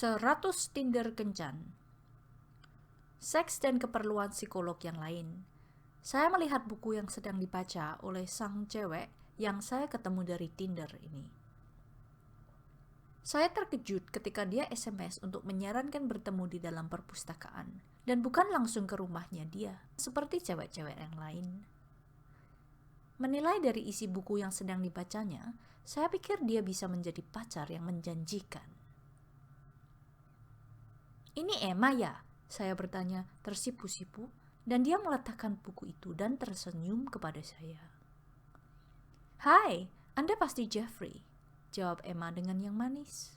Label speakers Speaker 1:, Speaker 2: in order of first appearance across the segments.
Speaker 1: 100 Tinder kencan. Seks dan keperluan psikolog yang lain. Saya melihat buku yang sedang dibaca oleh sang cewek yang saya ketemu dari Tinder ini. Saya terkejut ketika dia SMS untuk menyarankan bertemu di dalam perpustakaan dan bukan langsung ke rumahnya dia, seperti cewek-cewek yang lain. Menilai dari isi buku yang sedang dibacanya, saya pikir dia bisa menjadi pacar yang menjanjikan. "Ini Emma ya?" saya bertanya tersipu-sipu, dan dia meletakkan buku itu dan tersenyum kepada saya. "Hai, Anda pasti Jeffrey," jawab Emma dengan yang manis.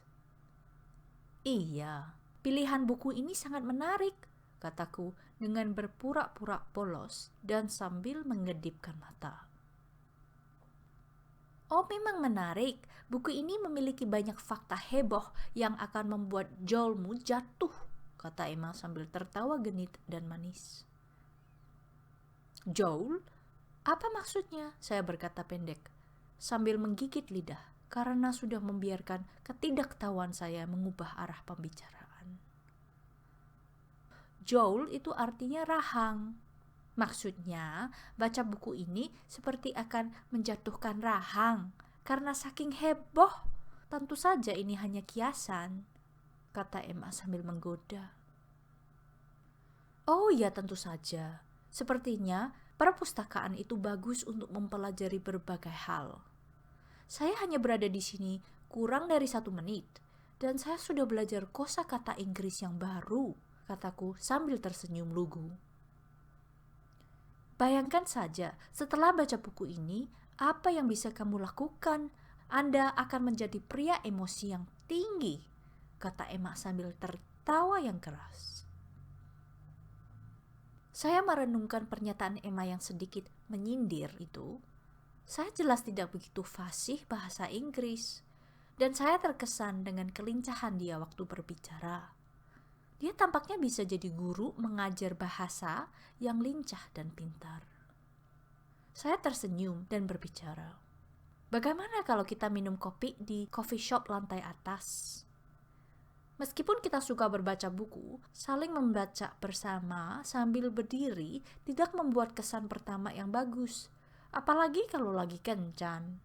Speaker 1: "Iya, pilihan buku ini sangat menarik," kataku dengan berpura-pura polos dan sambil mengedipkan mata. "Oh, memang menarik. Buku ini memiliki banyak fakta heboh yang akan membuat jolmu jatuh," kata Emma sambil tertawa genit dan manis. "Joel? Apa maksudnya?" saya berkata pendek, sambil menggigit lidah karena sudah membiarkan ketidaktahuan saya mengubah arah pembicaraan. Joel itu artinya rahang. Maksudnya, baca buku ini seperti akan menjatuhkan rahang karena saking heboh. Tentu saja ini hanya kiasan, kata Emma sambil menggoda. "Oh ya, tentu saja. Sepertinya perpustakaan itu bagus untuk mempelajari berbagai hal. Saya hanya berada di sini kurang dari 1 menit, dan saya sudah belajar kosakata Inggris yang baru," kataku sambil tersenyum lugu. "Bayangkan saja, setelah baca buku ini, apa yang bisa kamu lakukan? Anda akan menjadi pria emosi yang tinggi," kata Emma sambil tertawa yang keras. Saya merenungkan pernyataan Emma yang sedikit menyindir itu. Saya jelas tidak begitu fasih bahasa Inggris, dan saya terkesan dengan kelincahan dia waktu berbicara. Dia tampaknya bisa jadi guru mengajar bahasa yang lincah dan pintar. Saya tersenyum dan berbicara, "Bagaimana kalau kita minum kopi di coffee shop lantai atas? Meskipun kita suka berbaca buku, saling membaca bersama sambil berdiri tidak membuat kesan pertama yang bagus, apalagi kalau lagi kencan."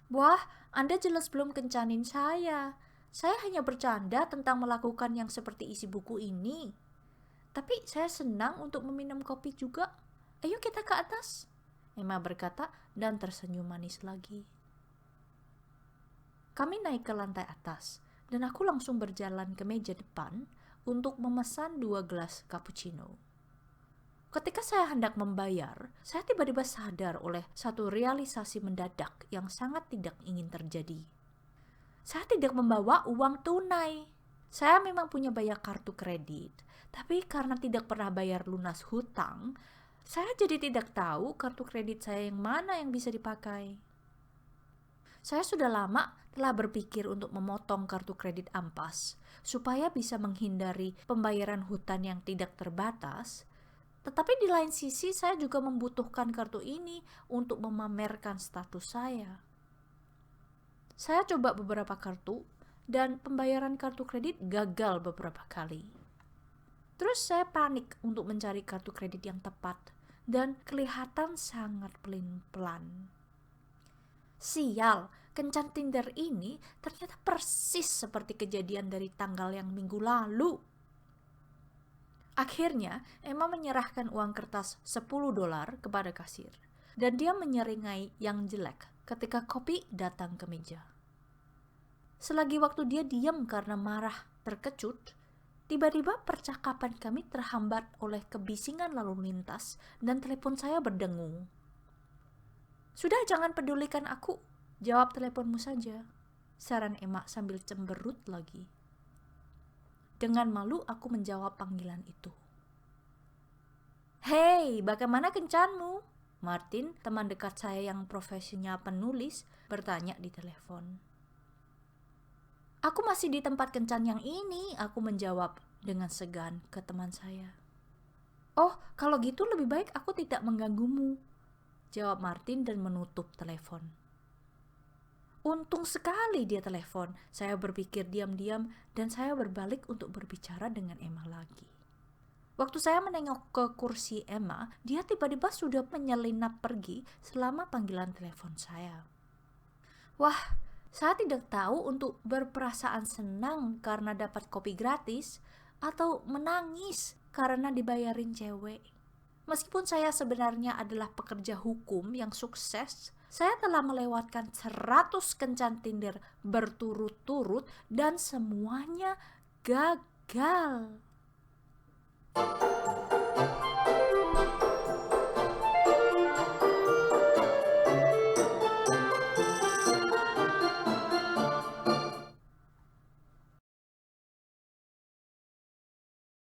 Speaker 1: "Wah, Anda jelas belum kencanin saya. Saya hanya bercanda tentang melakukan yang seperti isi buku ini. Tapi saya senang untuk meminum kopi juga. Ayo kita ke atas," Emma berkata dan tersenyum manis lagi. Kami naik ke lantai atas, dan aku langsung berjalan ke meja depan untuk memesan 2 gelas cappuccino. Ketika saya hendak membayar, saya tiba-tiba sadar oleh satu realisasi mendadak yang sangat tidak ingin terjadi. Saya tidak membawa uang tunai. Saya memang punya banyak kartu kredit, tapi karena tidak pernah bayar lunas hutang, saya jadi tidak tahu kartu kredit saya yang mana yang bisa dipakai. Saya sudah lama telah berpikir untuk memotong kartu kredit ampas supaya bisa menghindari pembayaran hutang yang tidak terbatas. Tetapi di lain sisi saya juga membutuhkan kartu ini untuk memamerkan status saya. Saya coba beberapa kartu dan pembayaran kartu kredit gagal beberapa kali. Terus saya panik untuk mencari kartu kredit yang tepat dan kelihatan sangat pelin-pelan. Sial, kencan Tinder ini ternyata persis seperti kejadian dari tanggal yang minggu lalu. Akhirnya, Emma menyerahkan uang kertas $10 kepada kasir, dan dia menyeringai yang jelek ketika kopi datang ke meja. Selagi waktu dia diam karena marah terkecut, tiba-tiba percakapan kami terhambat oleh kebisingan lalu lintas dan telepon saya berdengung. "Sudah, jangan pedulikan aku, jawab teleponmu saja," saran Emma sambil cemberut lagi. Dengan malu aku menjawab panggilan itu. "Hei, bagaimana kencanmu?" Martin, teman dekat saya yang profesinya penulis, bertanya di telepon. "Aku masih di tempat kencan yang ini," aku menjawab dengan segan ke teman saya. "Oh, kalau gitu lebih baik aku tidak mengganggumu," jawab Martin dan menutup telepon. Untung sekali dia telepon. Saya berpikir diam-diam dan saya berbalik untuk berbicara dengan Emma lagi. Waktu saya menengok ke kursi Emma, dia tiba-tiba sudah menyelinap pergi selama panggilan telepon saya. Wah, saya tidak tahu untuk berperasaan senang karena dapat kopi gratis atau menangis karena dibayarin cewek. Meskipun saya sebenarnya adalah pekerja hukum yang sukses, saya telah melewatkan 100 kencan Tinder berturut-turut dan semuanya gagal.